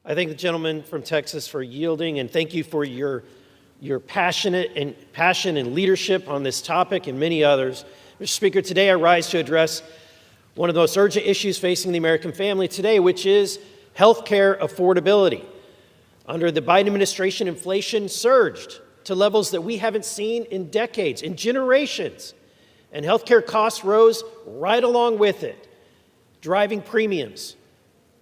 I thank the gentleman from Texas for yielding, and thank you for your passion and leadership on this topic and many others. Mr. Speaker, today I rise to address one of the most urgent issues facing the American family today, which is health care affordability. Under the Biden administration, inflation surged to levels that we haven't seen in decades, in generations, and health care costs rose right along with it, driving premiums,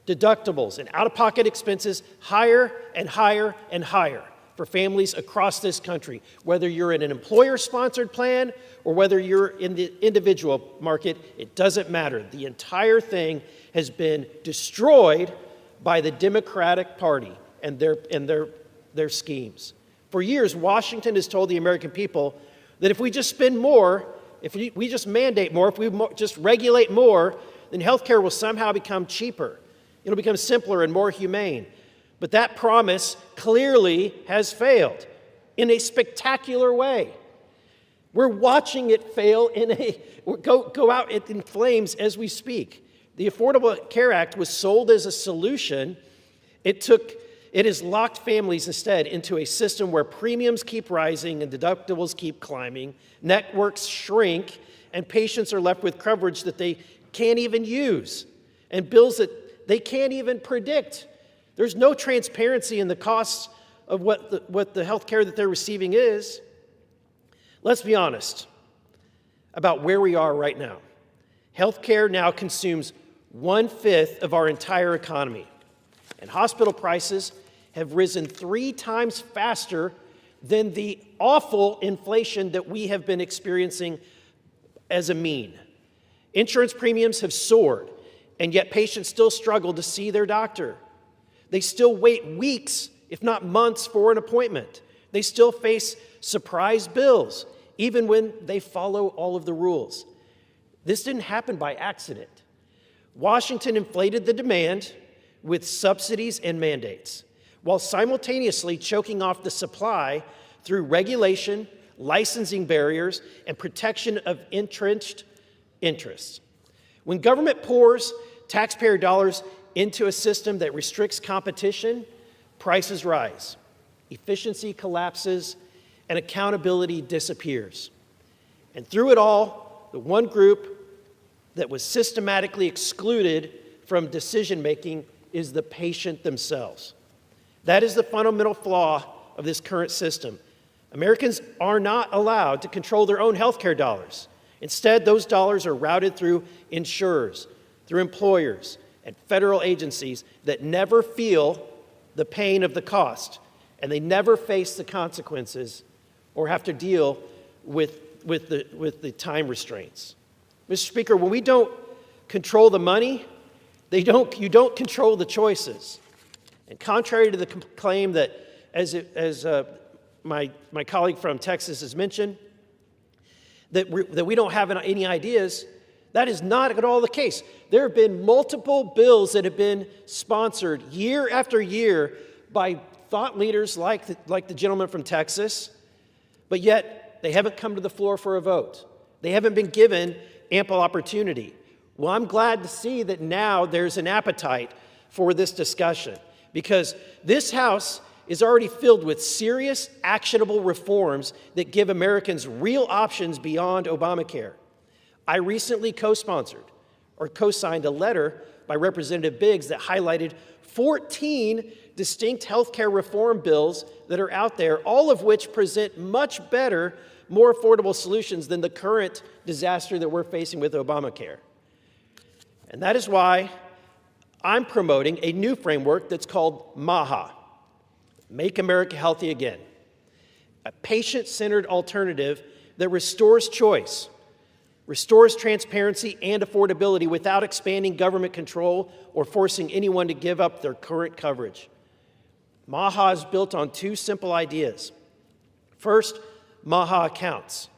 deductibles, and out-of-pocket expenses higher and higher and higher for families across this country, whether you're in an employer-sponsored plan or whether you're in the individual market, it doesn't matter. The entire thing has been destroyed by the Democratic Party and their schemes. For years, Washington has told the American people that if we just spend more, if we just mandate more, if we just regulate more, then healthcare will somehow become cheaper. It'll become simpler and more humane. But that promise clearly has failed in a spectacular way. We're watching it fail go out in flames as we speak. The Affordable Care Act was sold as a solution. It has locked families instead into a system where premiums keep rising and deductibles keep climbing, networks shrink, and patients are left with coverage that they can't even use, and bills that they can't even predict. There's no transparency in the costs of what the health care that they're receiving is. Let's be honest about where we are right now. Health care now consumes 1/5 of our entire economy, and hospital prices have risen 3 times faster than the awful inflation that we have been experiencing as a mean. Insurance premiums have soared, and yet patients still struggle to see their doctor. They still wait weeks, if not months, for an appointment. They still face surprise bills, even when they follow all of the rules. This didn't happen by accident. Washington inflated the demand with subsidies and mandates, while simultaneously choking off the supply through regulation, licensing barriers, and protection of entrenched interests. When government pours taxpayer dollars into a system that restricts competition, prices rise, efficiency collapses, and accountability disappears. And through it all, the one group that was systematically excluded from decision-making is the patient themselves. That is the fundamental flaw of this current system. Americans are not allowed to control their own health care dollars. Instead, those dollars are routed through insurers, through employers, and federal agencies that never feel the pain of the cost, and they never face the consequences or have to deal with the time restraints. Mr. Speaker, when we don't control the money, you don't control the choices. And contrary to the claim that, as my colleague from Texas has mentioned, that we don't have any ideas, that is not at all the case. There have been multiple bills that have been sponsored year after year by thought leaders like the gentleman from Texas, but yet they haven't come to the floor for a vote. They haven't been given ample opportunity. Well, I'm glad to see that now there's an appetite for this discussion, because this House is already filled with serious, actionable reforms that give Americans real options beyond Obamacare. I recently co-signed a letter by Representative Biggs that highlighted 14 distinct health care reform bills that are out there, all of which present much better, more affordable solutions than the current disaster that we're facing with Obamacare. And that is why I'm promoting a new framework that's called MAHA, Make America Healthy Again, a patient-centered alternative that restores choice, restores transparency and affordability without expanding government control or forcing anyone to give up their current coverage. MAHA is built on 2 simple ideas. First, MAHA accounts,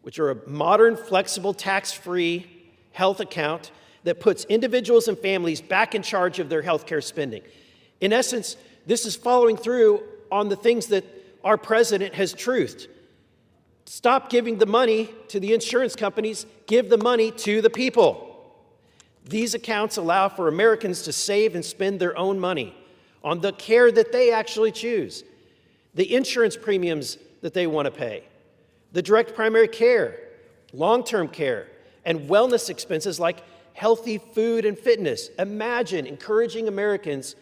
which are a modern, flexible, tax-free health account that puts individuals and families back in charge of their health care spending. In essence, this is following through on the things that our president has truthed. Stop giving the money to the insurance companies, give the money to the people. These accounts allow for Americans to save and spend their own money, on the care that they actually choose, the insurance premiums that they want to pay, the direct primary care, long-term care, and wellness expenses like healthy food and fitness. Imagine encouraging Americans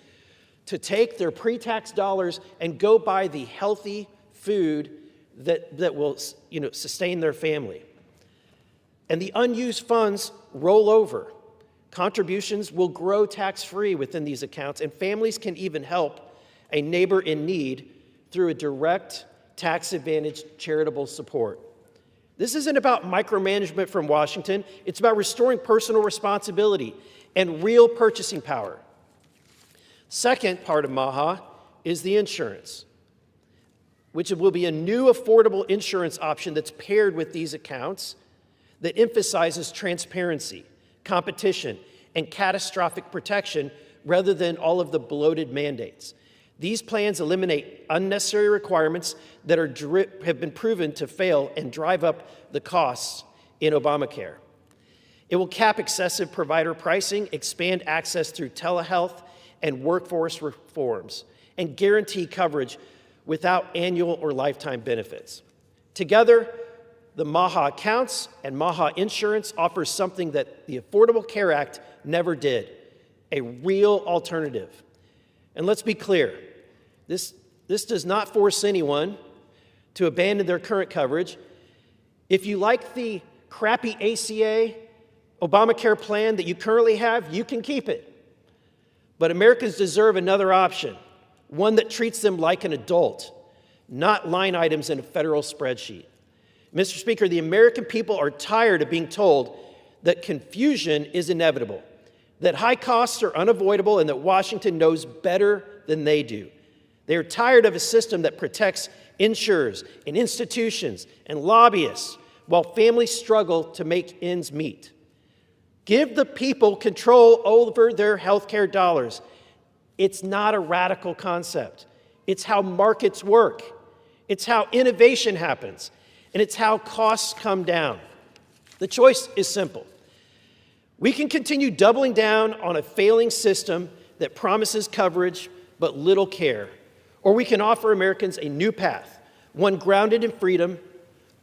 to take their pre-tax dollars and go buy the healthy food that will, sustain their family. And the unused funds roll over. Contributions will grow tax-free within these accounts, and families can even help a neighbor in need through a direct tax-advantaged charitable support. This isn't about micromanagement from Washington. It's about restoring personal responsibility and real purchasing power. Second part of MAHA is the insurance, which will be a new affordable insurance option that's paired with these accounts that emphasizes transparency, competition, and catastrophic protection rather than all of the bloated mandates. These plans eliminate unnecessary requirements that have been proven to fail and drive up the costs in Obamacare. It will cap excessive provider pricing, expand access through telehealth and workforce reforms, and guarantee coverage without annual or lifetime benefits. Together, the MAHA accounts and MAHA insurance offers something that the Affordable Care Act never did, a real alternative. And let's be clear, this does not force anyone to abandon their current coverage. If you like the crappy ACA Obamacare plan that you currently have, you can keep it. But Americans deserve another option, one that treats them like an adult, not line items in a federal spreadsheet. Mr. Speaker, the American people are tired of being told that confusion is inevitable, that high costs are unavoidable, and that Washington knows better than they do. They are tired of a system that protects insurers and institutions and lobbyists while families struggle to make ends meet. Give the people control over their health care dollars. It's not a radical concept. It's how markets work. It's how innovation happens. And it's how costs come down. The choice is simple. We can continue doubling down on a failing system that promises coverage but little care. Or we can offer Americans a new path, one grounded in freedom,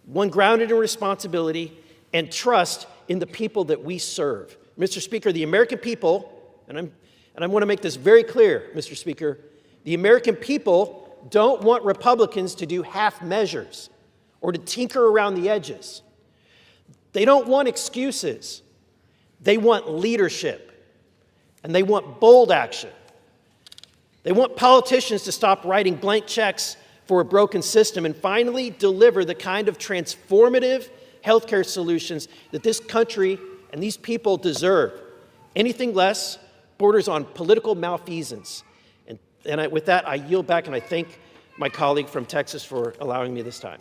one grounded in responsibility, and trust in the people that we serve. Mr. Speaker, the American people, and I want to make this very clear, Mr. Speaker, the American people don't want Republicans to do half measures or to tinker around the edges. They don't want excuses. They want leadership, and they want bold action. They want politicians to stop writing blank checks for a broken system and finally deliver the kind of transformative healthcare solutions that this country and these people deserve. Anything less borders on political malfeasance. With that, I yield back, and I thank my colleague from Texas for allowing me this time.